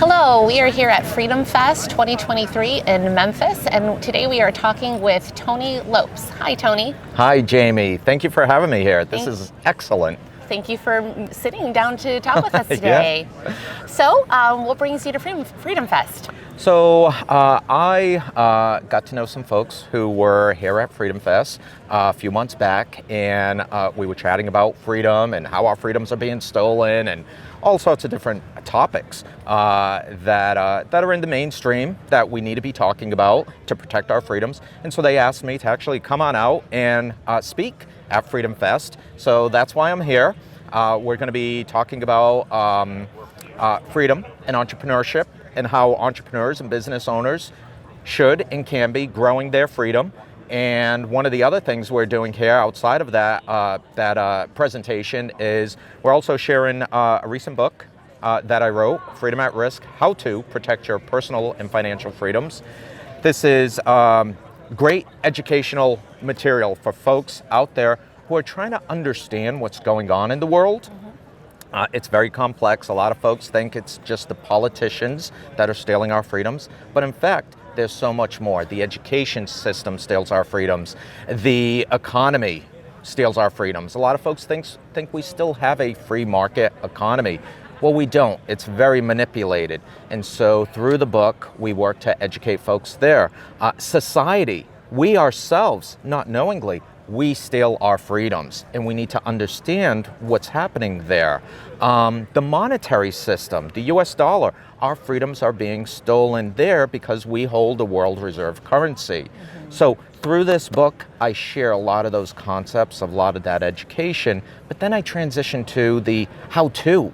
Hello, we are here at FreedomFest 2023 in Memphis, and today we are talking with Tony Lopes. Hi, Tony. Hi, Jamie. Thank you for having me here. This is excellent. Thank you for sitting down to talk with us today. Yeah. So, what brings you to FreedomFest? So I got to know some folks who were here at FreedomFest a few months back, and we were chatting about freedom and how our freedoms are being stolen and all sorts of different topics that are in the mainstream that we need to be talking about to protect our freedoms. And so they asked me to actually come on out and speak at FreedomFest. So that's why I'm here. We're going to be talking about freedom and entrepreneurship, and how entrepreneurs and business owners should and can be growing their freedom. And one of the other things we're doing here outside of that presentation is we're also sharing a recent book that I wrote, Freedom at Risk: How to Protect Your Personal and Financial Freedoms. This is great educational material for folks out there who are trying to understand what's going on in the world. It's very complex. A lot of folks think it's just the politicians that are stealing our freedoms, but in fact, there's so much more. The education system steals our freedoms. The economy steals our freedoms. A lot of folks think we still have a free market economy. Well, we don't. It's very manipulated. And so through the book, we work to educate folks there. Society, we ourselves, not knowingly, we steal our freedoms, and we need to understand what's happening there. The monetary system, the US dollar, our freedoms are being stolen there because we hold a world reserve currency. So through this book, I share a lot of those concepts, a lot of that education, but then I transition to the how to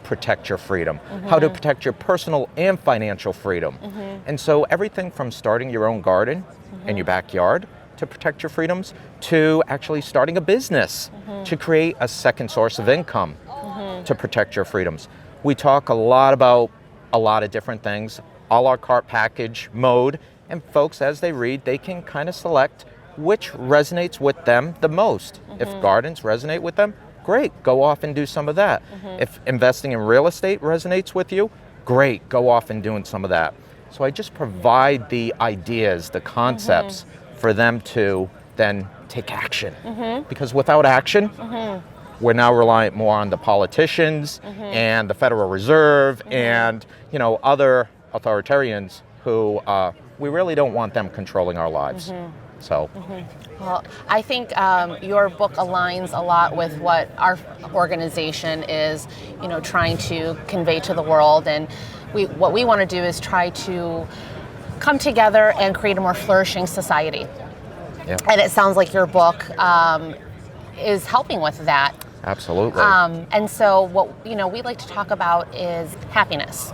protect your freedom, how to protect your personal and financial freedom. And so everything from starting your own garden in your backyard to protect your freedoms, to actually starting a business to create a second source of income to protect your freedoms. We talk a lot about a lot of different things, a la carte package mode, and folks, as they read, they can kind of select which resonates with them the most. If gardens resonate with them, great, go off and do some of that. If investing in real estate resonates with you, great, go off and doing some of that. So I just provide the ideas, the concepts, for them to then take action. Because without action, we're now reliant more on the politicians and the Federal Reserve and other authoritarians who we really don't want them controlling our lives. So. Well, I think your book aligns a lot with what our organization is, trying to convey to the world. And what we want to do is try to come together and create a more flourishing society. Yeah. And it sounds like your book is helping with that. Absolutely. And so what we like to talk about is happiness.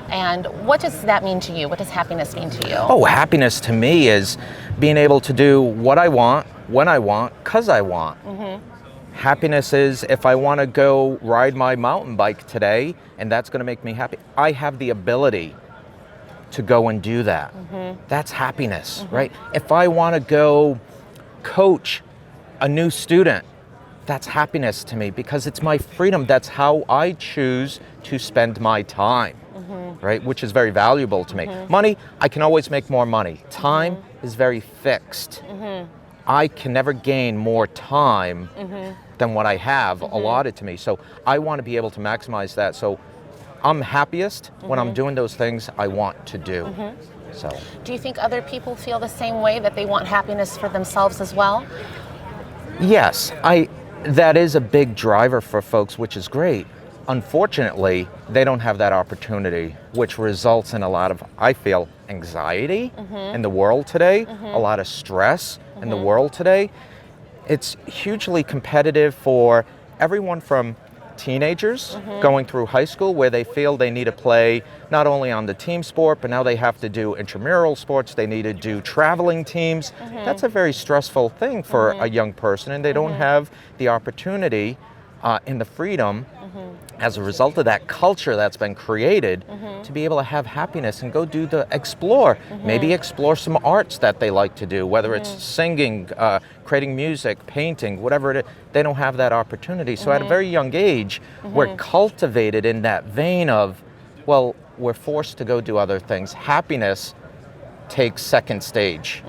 And what does that mean to you? What does happiness mean to you? Oh, happiness to me is being able to do what I want, when I want, because I want. Happiness is if I want to go ride my mountain bike today and that's going to make me happy, I have the ability to go and do that. That's happiness, right? If I want to go coach a new student, that's happiness to me because it's my freedom. That's how I choose to spend my time, right? Which is very valuable to me. Money, I can always make more money. Time is very fixed. I can never gain more time than what I have allotted to me. So I want to be able to maximize that. So I'm happiest when I'm doing those things I want to do. So, do you think other people feel the same way, that they want happiness for themselves as well? Yes, that is a big driver for folks, which is great. Unfortunately, they don't have that opportunity, which results in a lot of, I feel, anxiety in the world today, a lot of stress in the world today. It's hugely competitive for everyone from teenagers going through high school, where they feel they need to play not only on the team sport, but now they have to do intramural sports, they need to do traveling teams. That's a very stressful thing for a young person, and they don't have the opportunity and the freedom as a result of that culture that's been created to be able to have happiness and go explore, maybe explore some arts that they like to do, whether it's singing, creating music, painting, whatever it is. They don't have that opportunity. So at a very young age, we're cultivated in that vein of well, we're forced to go do other things. Happiness takes second stage.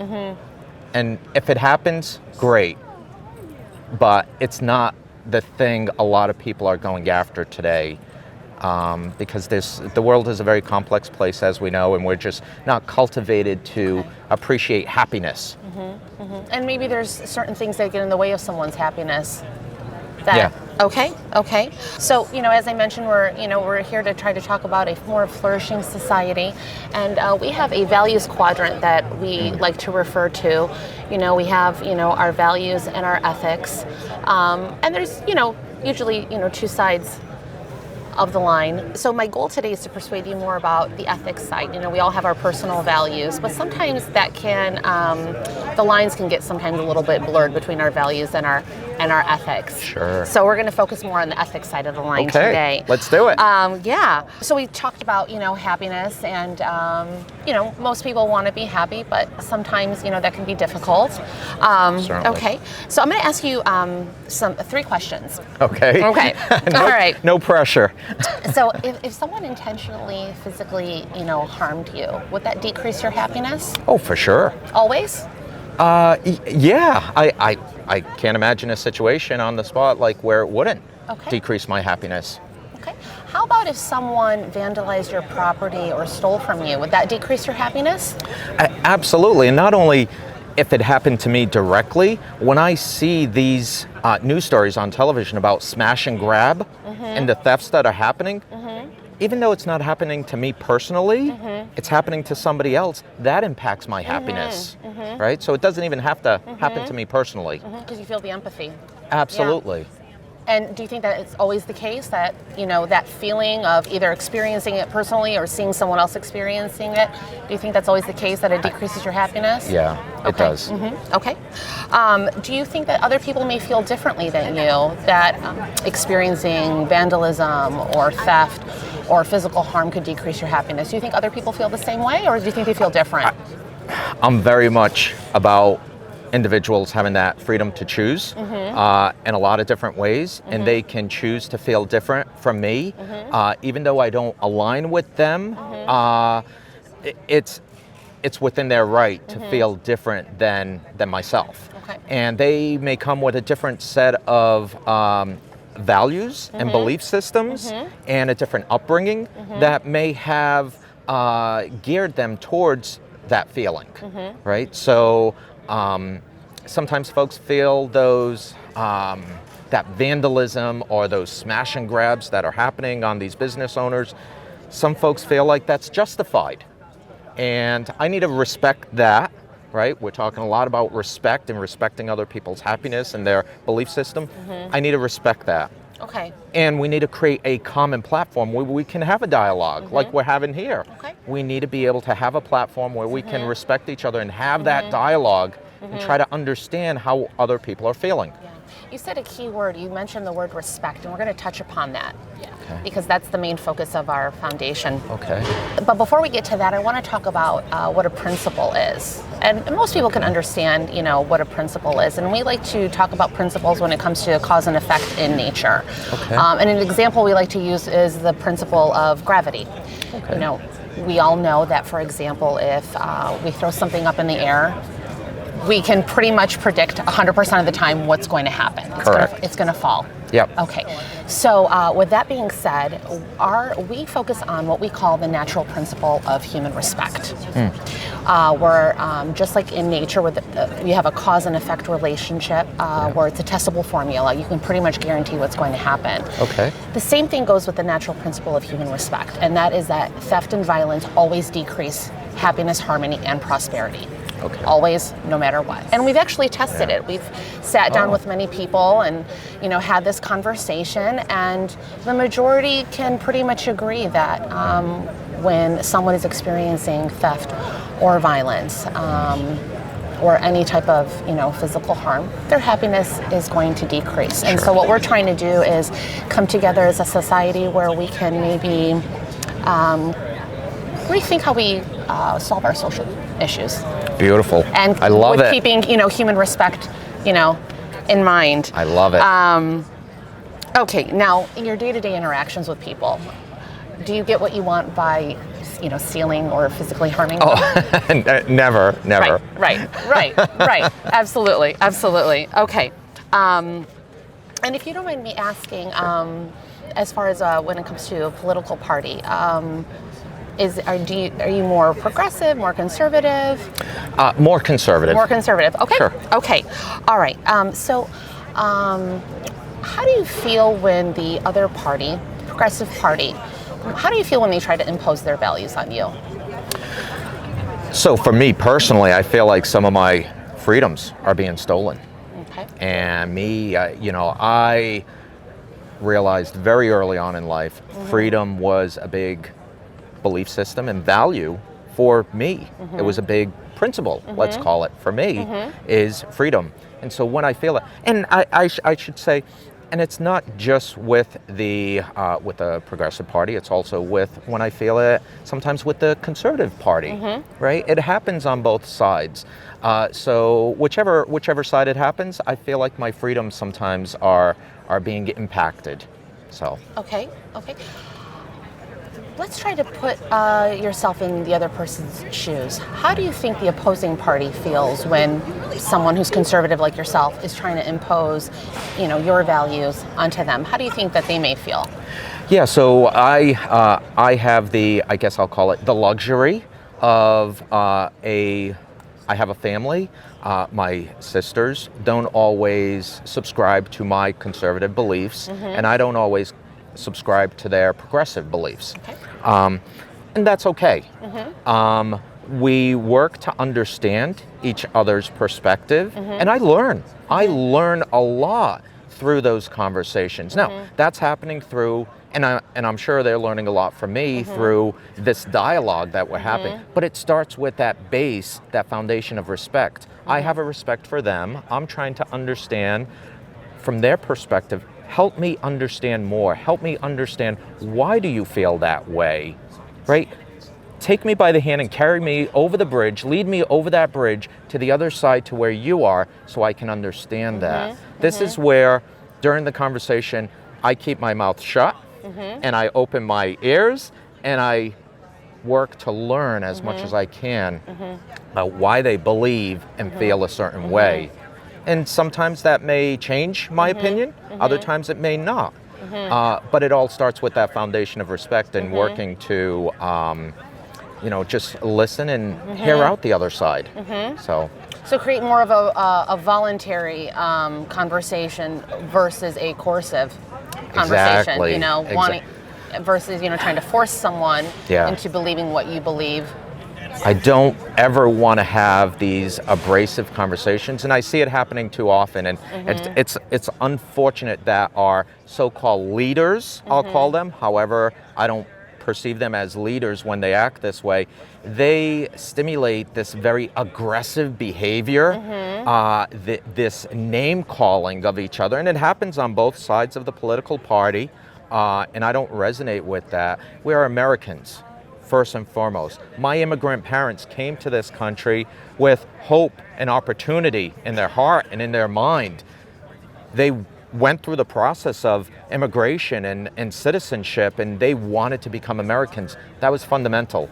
And if it happens, great. But it's not the thing a lot of people are going after today. Because the world is a very complex place, as we know, and we're just not cultivated to appreciate happiness. And maybe there's certain things that get in the way of someone's happiness. Yeah. Okay. So, as I mentioned, we're here to try to talk about a more flourishing society, and we have a values quadrant that we like to refer to. We have, our values and our ethics, and there's, usually, two sides of the line. So my goal today is to persuade you more about the ethics side. We all have our personal values, but sometimes that can, the lines can get sometimes a little bit blurred between our values and our ethics. Sure. So we're going to focus more on the ethics side of the line today. Let's do it. Yeah. So we talked about, happiness, and, most people want to be happy, but sometimes, that can be difficult. Certainly. Okay. So I'm going to ask you three questions. Okay. All right. No pressure. So if someone intentionally, physically, harmed you, would that decrease your happiness? Oh, for sure. Always? Yeah. I can't imagine a situation on the spot where it wouldn't decrease my happiness. Okay. How about if someone vandalized your property or stole from you? Would that decrease your happiness? Absolutely. And not only if it happened to me directly, when I see these news stories on television about smash and grab and the thefts that are happening, even though it's not happening to me personally, it's happening to somebody else, that impacts my happiness, right? So it doesn't even have to happen to me personally. Because you feel the empathy. Absolutely. Yeah. And do you think that it's always the case that, that feeling of either experiencing it personally or seeing someone else experiencing it, do you think that's always the case, that it decreases your happiness? Yeah, it does. Okay. Do you think that other people may feel differently than you, that experiencing vandalism or theft or physical harm could decrease your happiness? Do you think other people feel the same way, or do you think they feel different? I'm very much about individuals having that freedom to choose in a lot of different ways, and they can choose to feel different from me, even though I don't align with them. It's within their right to feel different than myself. Okay. And they may come with a different set of values and belief systems and a different upbringing that may have geared them towards that feeling, right? So sometimes folks feel those that vandalism or those smash and grabs that are happening on these business owners. Some folks feel like that's justified, and I need to respect that, right? We're talking a lot about respect and respecting other people's happiness and their belief system. I need to respect that. Okay. And we need to create a common platform where we can have a dialogue like we're having here. Okay. We need to be able to have a platform where we can respect each other and have that dialogue and try to understand how other people are feeling. Yeah. You said a key word. You mentioned the word respect, and we're going to touch upon that because that's the main focus of our foundation. Okay. But before we get to that, I want to talk about what a principle is. And most people can understand, what a principle is. And we like to talk about principles when it comes to cause and effect in nature. Okay. And an example we like to use is the principle of gravity. Okay. We all know that, for example, if we throw something up in the air, we can pretty much predict 100% of the time what's going to happen. Correct. It's going to fall. Yep. Okay. So with that being said, we focus on what we call the natural principle of human respect. Where just like in nature, where you have a cause and effect relationship, where it's a testable formula, you can pretty much guarantee what's going to happen. Okay. The same thing goes with the natural principle of human respect, and that is that theft and violence always decrease happiness, harmony, and prosperity. Okay. Always, no matter what. And we've actually tested it. We've sat down with many people and, had this conversation, and the majority can pretty much agree that when someone is experiencing theft or violence, or any type of, physical harm, their happiness is going to decrease. And so what we're trying to do is come together as a society where we can maybe rethink how we solve our social issues. Beautiful. And I love with it. keeping, human respect, in mind. I love it. Okay, now in your day-to-day interactions with people, do you get what you want by, stealing or physically harming Oh, them? never. Right. Absolutely. Okay. And if you don't mind me asking, as far as when it comes to a political party, are you more progressive, more conservative? More conservative. More conservative. Okay. Sure. Okay. All right. How do you feel when the other party, Progressive Party, how do you feel when they try to impose their values on you? So for me personally, I feel like some of my freedoms are being stolen. Okay. And me, I realized very early on in life, freedom was a big belief system and value for me. It was a big principle, let's call it, for me, is freedom. And so when I feel it, and I should say, and it's not just with the Progressive Party, it's also with, when I feel it, sometimes with the Conservative Party, right? It happens on both sides. So whichever side it happens, I feel like my freedoms sometimes are being impacted. So. Okay. Let's try to put yourself in the other person's shoes. How do you think the opposing party feels when someone who's conservative like yourself is trying to impose, your values onto them? How do you think that they may feel? Yeah, so I have I guess I'll call it the luxury of I have a family. My sisters don't always subscribe to my conservative beliefs, and I don't always subscribe to their progressive beliefs. Okay. And that's okay. We work to understand each other's perspective, and I learn a lot through those conversations. Now, that's happening through, and I'm sure they're learning a lot from me through this dialogue that we're having, but it starts with that base, that foundation of respect. I have a respect for them. I'm trying to understand from their perspective. Help me understand more. Help me understand, why do you feel that way, right? Take me by the hand and carry me over the bridge, lead me over that bridge to the other side to where you are, so I can understand that. This is where, during the conversation, I keep my mouth shut and I open my ears and I work to learn as much as I can about why they believe and feel a certain way. And sometimes that may change my opinion, other times it may not. But it all starts with that foundation of respect and working to, just listen and hear out the other side. So create more of a voluntary conversation versus a coercive conversation. Exactly. Wanting versus trying to force someone into believing what you believe. I don't ever want to have these abrasive conversations, and I see it happening too often. And it's unfortunate that our so-called leaders, I'll call them, however, I don't perceive them as leaders when they act this way. They stimulate this very aggressive behavior, this name calling of each other, and it happens on both sides of the political party. And I don't resonate with that. We are Americans. First and foremost, my immigrant parents came to this country with hope and opportunity in their heart and in their mind. They went through the process of immigration and citizenship, and they wanted to become Americans. That was fundamental.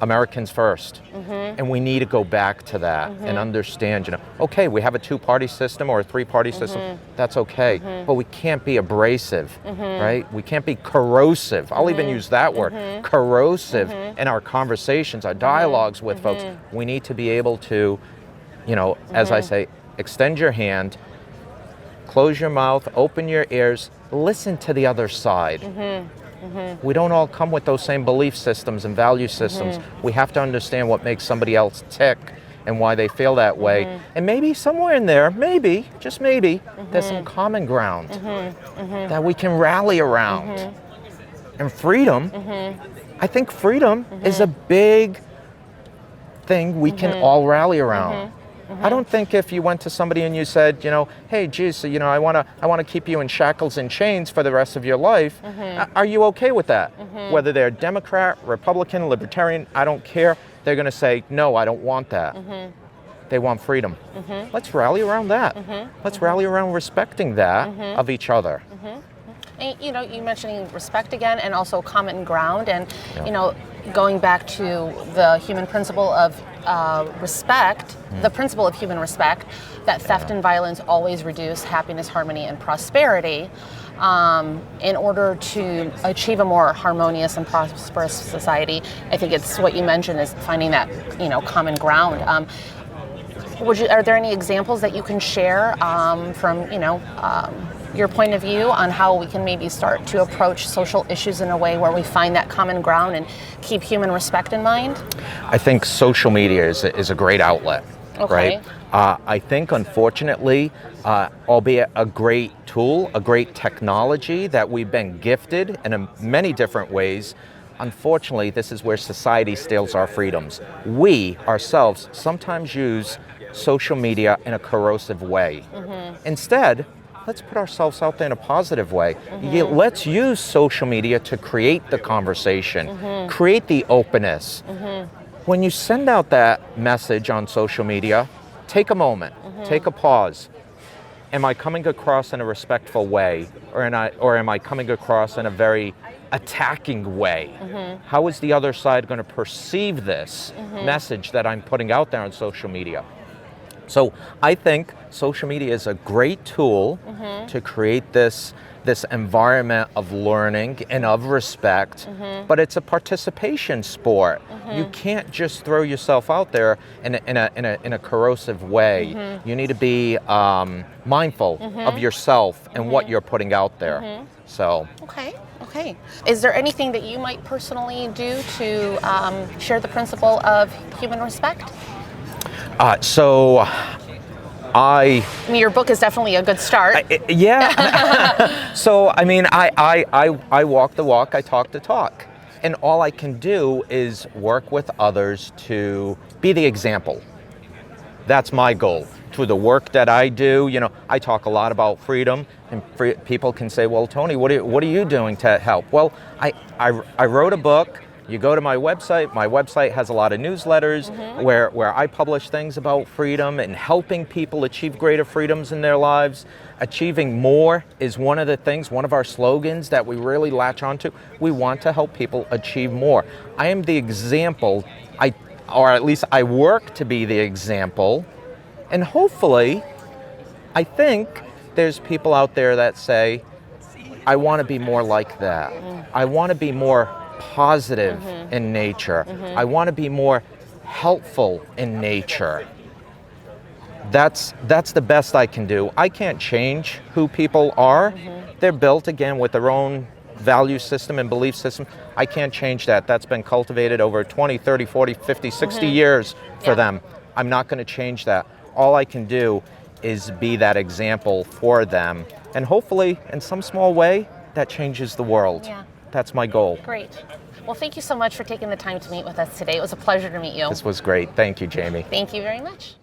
Americans first. And we need to go back to that and understand, okay, we have a two-party system or a three-party system. That's okay. But we can't be abrasive, right? We can't be corrosive. I'll even use that word, corrosive in our conversations, our dialogues with folks. We need to be able to, as I say, extend your hand, close your mouth, open your ears, listen to the other side. We don't all come with those same belief systems and value systems. We have to understand what makes somebody else tick and why they feel that way. And maybe somewhere in there, maybe, just maybe, there's some common ground that we can rally around. And freedom, I think freedom is a big thing we can all rally around. I don't think if you went to somebody and you said, hey, geez, I want to keep you in shackles and chains for the rest of your life. Are you okay with that? Whether they're Democrat, Republican, Libertarian, I don't care. They're going to say, no, I don't want that. They want freedom. Let's rally around that. Let's rally around respecting that of each other. And, you mentioning respect again, and also common ground, and going back to the human principle of respect, the principle of human respect, that theft and violence always reduce happiness, harmony, and prosperity. In order to achieve a more harmonious and prosperous society, I think it's what you mentioned is finding that common ground. Are there any examples that you can share from your point of view on how we can maybe start to approach social issues in a way where we find that common ground and keep human respect in mind? I think social media is a great outlet, right? I think, unfortunately, albeit a great tool, a great technology that we've been gifted in many different ways, unfortunately, this is where society steals our freedoms. We, ourselves, sometimes use social media in a corrosive way. Instead, let's put ourselves out there in a positive way. Let's use social media to create the conversation, create the openness. When you send out that message on social media, take a moment, take a pause. Am I coming across in a respectful way, or am I coming across in a very attacking way? How is the other side going to perceive this message that I'm putting out there on social media? So I think social media is a great tool to create this environment of learning and of respect, but it's a participation sport. You can't just throw yourself out there in a corrosive way. You need to be mindful of yourself and what you're putting out there. So. Okay. Is there anything that you might personally do to share the principle of human respect? I mean, your book is definitely a good start. So, I mean, I walk the walk, I talk the talk. And all I can do is work with others to be the example. That's my goal. Through the work that I do, I talk a lot about freedom, and people can say, well, Tony, what are you doing to help? Well, I wrote a book. You go to my website has a lot of newsletters where I publish things about freedom and helping people achieve greater freedoms in their lives. Achieving more is one of our slogans that we really latch onto. We want to help people achieve more. I am the example, or at least I work to be the example, and hopefully, I think there's people out there that say, I want to be more like that. I want to be more positive in nature. I want to be more helpful in nature. That's the best I can do. I can't change who people are. They're built, again, with their own value system and belief system. I can't change that. That's been cultivated over 20, 30, 40, 50, 60 years for them. I'm not going to change that. All I can do is be that example for them. And hopefully, in some small way, that changes the world. That's my goal. Great. Well, thank you so much for taking the time to meet with us today. It was a pleasure to meet you. This was great. Thank you, Jamie. Thank you very much.